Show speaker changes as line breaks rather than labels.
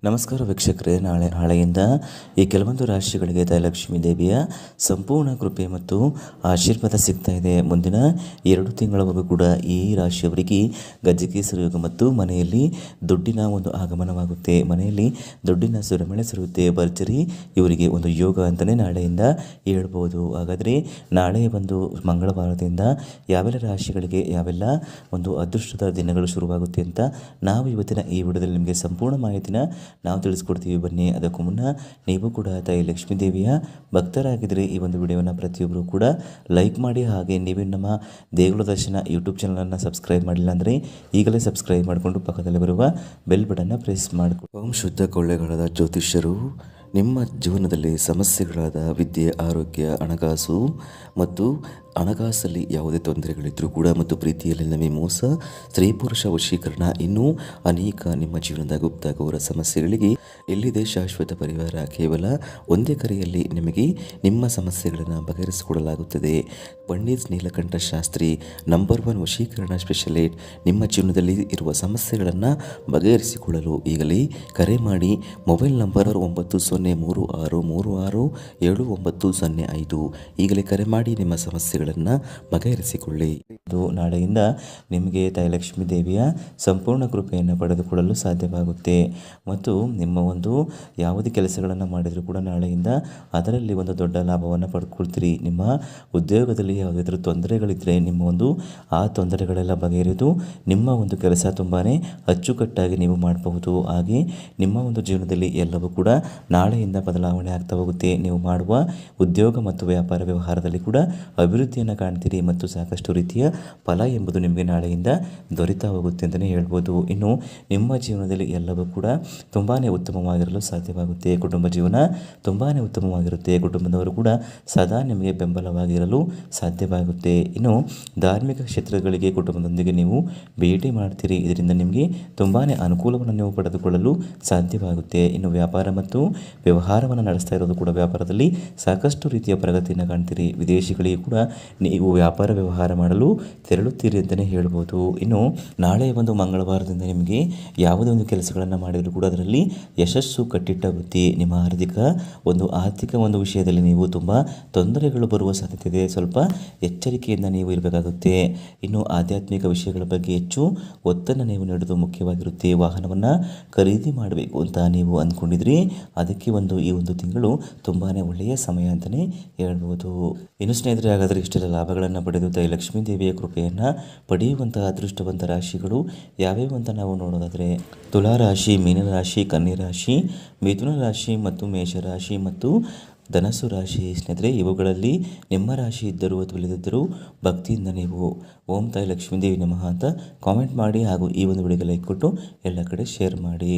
ನಮಸ್ಕಾರ ವೀಕ್ಷಕರೇ, ನಾಳೆಯಿಂದ ಈ ಕೆಲವೊಂದು ರಾಶಿಗಳಿಗೆ ಲಕ್ಷ್ಮೀ ದೇವಿಯ ಸಂಪೂರ್ಣ ಕೃಪೆ ಮತ್ತು ಆಶೀರ್ವಾದ ಸಿಗ್ತಾ ಇದೆ. ಮುಂದಿನ 2 ತಿಂಗಳವರೆಗೂ ಕೂಡ ಈ ರಾಶಿಯವರಿಗೆ ಗಜಕೇಸರಿ ಯೋಗ ಮತ್ತು ಮನೆಯಲ್ಲಿ ದುಡ್ಡಿನ ಒಂದು ಆಗಮನವಾಗುತ್ತೆ. ಮನೆಯಲ್ಲಿ ದುಡ್ಡಿನ ಸುರಿಮಳೆ ಸುರಿಯುತ್ತೆ. ಭರ್ಜರಿ ಇವರಿಗೆ ಒಂದು ಯೋಗ ಅಂತಲೇ ನಾಳೆಯಿಂದ ಹೇಳ್ಬೋದು. ಹಾಗಾದರೆ ನಾಳೆ ಒಂದು ಮಂಗಳವಾರದಿಂದ ಯಾವೆಲ್ಲ ರಾಶಿಗಳಿಗೆ ಯಾವೆಲ್ಲ ಒಂದು ಅದೃಷ್ಟದ ದಿನಗಳು ಶುರುವಾಗುತ್ತೆ ಅಂತ ನಾವು ಇವತ್ತಿನ ಈ ವಿಡಿಯೋದಲ್ಲಿ ನಿಮಗೆ ಸಂಪೂರ್ಣ ಮಾಹಿತಿನ ನಾವು ತಿಳಿಸ್ಕೊಡ್ತೀವಿ. ಬನ್ನಿ, ಅದಕ್ಕೂ ಮುನ್ನ ನೀವು ಕೂಡ ತಾಯಿ ಲಕ್ಷ್ಮೀ ದೇವಿಯ ಭಕ್ತರಾಗಿದ್ದರೆ ಈ ಒಂದು ವಿಡಿಯೋನ ಪ್ರತಿಯೊಬ್ಬರು ಕೂಡ ಲೈಕ್ ಮಾಡಿ. ಹಾಗೆ ನೀವೇ ನಮ್ಮ ದೇಗುಲ ದರ್ಶನ ಯೂಟ್ಯೂಬ್ ಚಾನಲನ್ನು ಸಬ್ಸ್ಕ್ರೈಬ್ ಮಾಡಿಲ್ಲ ಅಂದರೆ ಈಗಲೇ ಸಬ್ಸ್ಕ್ರೈಬ್ ಮಾಡಿಕೊಂಡು ಪಕ್ಕದಲ್ಲಿ ಬರುವ ಬೆಲ್ ಬಟನ್ನ ಪ್ರೆಸ್ ಮಾಡಿಕೊಂಡು. ಓಂ ಶುದ್ಧ ಕೊಳ್ಳೆಗಾಲದ ಜ್ಯೋತಿಷ್ಯರು ನಿಮ್ಮ ಜೀವನದಲ್ಲಿ ಸಮಸ್ಯೆಗಳಾದ ವಿದ್ಯೆ, ಆರೋಗ್ಯ, ಹಣಕಾಸು ಮತ್ತು ಹಣಕಾಸಲ್ಲಿ ಯಾವುದೇ ತೊಂದರೆಗಳಿದ್ದರೂ ಕೂಡ ಮತ್ತು ಪ್ರೀತಿಯಲ್ಲಿ ನಮಗೆ ಮೋಸ, ಸ್ತ್ರೀ ಪುರುಷ ವಶೀಕರಣ, ಇನ್ನೂ ಅನೇಕ ನಿಮ್ಮ ಜೀವನದ ಗುಪ್ತ ಘೋರ ಸಮಸ್ಯೆಗಳಿಗೆ ಎಲ್ಲಿದೆ ಶಾಶ್ವತ ಪರಿಹಾರ. ಕೇವಲ ಒಂದೇ ಕರೆಯಲ್ಲಿ ನಿಮಗೆ ನಿಮ್ಮ ಸಮಸ್ಯೆಗಳನ್ನು ಬಗೆಹರಿಸಿಕೊಡಲಾಗುತ್ತದೆ. ಪಂಡಿತ್ ನೀಲಕಂಠ ಶಾಸ್ತ್ರಿ ನಂಬರ್ 1 ವಶೀಕರಣ ಸ್ಪೆಷಲಿಸ್ಟ್. ನಿಮ್ಮ ಜೀವನದಲ್ಲಿ ಇರುವ ಸಮಸ್ಯೆಗಳನ್ನು ಬಗೆಹರಿಸಿಕೊಳ್ಳಲು ಈಗಲೇ ಕರೆ ಮಾಡಿ. Mobile number 9036367905. ಈಗಲೇ ಕರೆ ಮಾಡಿ ನಿಮ್ಮ ಸಮಸ್ಯೆಗಳನ್ನು ಬಗೆಹರಿಸಿಕೊಳ್ಳಿ. ಇದು ನಾಳೆಯಿಂದ ನಿಮಗೆ ತಾಯಿ ಲಕ್ಷ್ಮೀ ದೇವಿಯ ಸಂಪೂರ್ಣ ಕೃಪೆಯನ್ನು ಪಡೆದುಕೊಳ್ಳಲು ಸಾಧ್ಯವಾಗುತ್ತೆ. ಮತ್ತು ನಿಮ್ಮ ಒಂದು ಯಾವುದೇ ಕೆಲಸಗಳನ್ನು ಮಾಡಿದರೂ ಕೂಡ ನಾಳೆಯಿಂದ ಅದರಲ್ಲಿ ಒಂದು ದೊಡ್ಡ ಲಾಭವನ್ನು ಪಡ್ಕೊಳ್ತೀರಿ. ನಿಮ್ಮ ಉದ್ಯೋಗದಲ್ಲಿ ಯಾವುದಾದ್ರೂ ತೊಂದರೆಗಳಿದ್ದರೆ ಆ ತೊಂದರೆಗಳೆಲ್ಲ ಬಗೆಹರಿದು ನಿಮ್ಮ ಒಂದು ಕೆಲಸ ತುಂಬಾ ಅಚ್ಚುಕಟ್ಟಾಗಿ ನೀವು ಮಾಡಬಹುದು. ಹಾಗೆ ನಿಮ್ಮ ಒಂದು ಜೀವನದಲ್ಲಿ ಎಲ್ಲವೂ ಕೂಡ ನಾಳೆಯಿಂದ ಬದಲಾವಣೆ ಆಗ್ತಾ ಹೋಗುತ್ತೆ. ನೀವು ಮಾಡುವ ಉದ್ಯೋಗ ಮತ್ತು ವ್ಯಾಪಾರ ವ್ಯವಹಾರದಲ್ಲಿ ಕೂಡ ಅಭಿವೃದ್ಧಿಯನ್ನು ಕಾಣ್ತೀರಿ ಮತ್ತು ಸಾಕಷ್ಟು ರೀತಿಯ ಫಲ ಎಂಬುದು ನಿಮಗೆ ನಾಳೆಯಿಂದ ದೊರೀತಾ ಹೋಗುತ್ತೆ ಅಂತಲೇ ಹೇಳ್ಬೋದು. ಇನ್ನು ನಿಮ್ಮ ಜೀವನದಲ್ಲಿ ಎಲ್ಲವೂ ಕೂಡ ತುಂಬಾ ಉತ್ತಮವಾಗಿರಲು ಸಾಧ್ಯವಾಗುತ್ತೆ. ಕುಟುಂಬ ಜೀವನ ತುಂಬಾ ಉತ್ತಮವಾಗಿರುತ್ತೆ. ಕುಟುಂಬದವರು ಕೂಡ ಸದಾ ನಿಮಗೆ ಬೆಂಬಲವಾಗಿರಲು ಸಾಧ್ಯವಾಗುತ್ತೆ. ಇನ್ನು ಧಾರ್ಮಿಕ ಕ್ಷೇತ್ರಗಳಿಗೆ ಕುಟುಂಬದೊಂದಿಗೆ ನೀವು ಭೇಟಿ ಮಾಡ್ತೀರಿ. ಇದರಿಂದ ನಿಮಗೆ ತುಂಬಾ ಅನುಕೂಲವನ್ನು ನೀವು ಪಡೆದುಕೊಳ್ಳಲು ಸಾಧ್ಯವಾಗುತ್ತೆ. ಇನ್ನು ವ್ಯಾಪಾರ ಮತ್ತು ವ್ಯವಹಾರವನ್ನು ನಡೆಸ್ತಾ ಇರೋದು ಕೂಡ ವ್ಯಾಪಾರದಲ್ಲಿ ಸಾಕಷ್ಟು ರೀತಿಯ ಪ್ರಗತಿಯನ್ನು ಕಾಣ್ತೀರಿ. ವಿದೇಶಿಗಳಿಗೆ ಕೂಡ ನೀವು ವ್ಯಾಪಾರ ವ್ಯವಹಾರ ಮಾಡಲು ತೆರಳುತ್ತೀರಿ ಅಂತಲೇ ಹೇಳ್ಬೋದು. ಇನ್ನು ನಾಳೆ ಒಂದು ಮಂಗಳವಾರದಿಂದ ನಿಮಗೆ ಯಾವುದೇ ಒಂದು ಕೆಲಸಗಳನ್ನು ಮಾಡಿದರೂ ಕೂಡ ಅದರಲ್ಲಿ ಯಶಸ್ಸು ಕಟ್ಟಿಟ್ಟ ಬುತ್ತಿ. ನಿಮ್ಮ ಆರ್ಥಿಕ ಒಂದು ವಿಷಯದಲ್ಲಿ ನೀವು ತುಂಬ ತೊಂದರೆಗಳು ಬರುವ ಸಾಧ್ಯತೆ ಇದೆ. ಸ್ವಲ್ಪ ಎಚ್ಚರಿಕೆಯಿಂದ ನೀವು ಇರಬೇಕಾಗುತ್ತೆ. ಇನ್ನು ಆಧ್ಯಾತ್ಮಿಕ ವಿಷಯಗಳ ಬಗ್ಗೆ ಹೆಚ್ಚು ಒತ್ತನ್ನು ನೀವು ನೀಡೋದು ಮುಖ್ಯವಾಗಿರುತ್ತೆ. ವಾಹನವನ್ನು ಖರೀದಿ ಮಾಡಬೇಕು ಅಂತ ನೀವು ಅಂದ್ಕೊಂಡಿದ್ರಿ, ಅದಕ್ಕೆ ಈ ಒಂದು ತಿಂಗಳು ತುಂಬಾ ಒಳ್ಳೆಯ ಸಮಯ ಅಂತಲೇ ಹೇಳ್ಬೋದು. ಇನ್ನು ಸ್ನೇಹಿತರೆ, ಹಾಗಾದರೆ ಇಷ್ಟೆಲ್ಲ ಲಾಭಗಳನ್ನು ಪಡೆದು ತಾಯಿ ಲಕ್ಷ್ಮೀ ದೇವಿಯ ಕೃಪೆಯನ್ನು ಪಡೆಯುವಂತಹ ಅದೃಷ್ಟವಂತ ರಾಶಿಗಳು ಯಾವ್ಯಾವು ಅಂತ ನಾವು ನೋಡೋದಾದರೆ ತುಲಾ ರಾಶಿ, ಮೀನರಾಶಿ, ಕನ್ಯಾ ರಾಶಿ, ಮಿಥುನ ರಾಶಿ ಮತ್ತು ಮೇಷರಾಶಿ ಮತ್ತು ಧನಸ್ಸು ರಾಶಿ. ಸ್ನೇಹಿತರೆ, ಇವುಗಳಲ್ಲಿ ನಿಮ್ಮ ರಾಶಿ ಇದ್ದರೂ ಅಥವಾ ಇಲ್ಲದಿದ್ದರೂ ಭಕ್ತಿಯಿಂದ ನೀವು ಓಂ ತಾಯಿ ಲಕ್ಷ್ಮೀ ದೇವಿ ನಮಃ ಅಂತ ಕಾಮೆಂಟ್ ಮಾಡಿ ಹಾಗೂ ಈ ಒಂದು ವಿಡಿಯೋಗೆ ಲೈಕ್ ಕೊಟ್ಟು ಎಲ್ಲ ಕಡೆ ಶೇರ್ ಮಾಡಿ.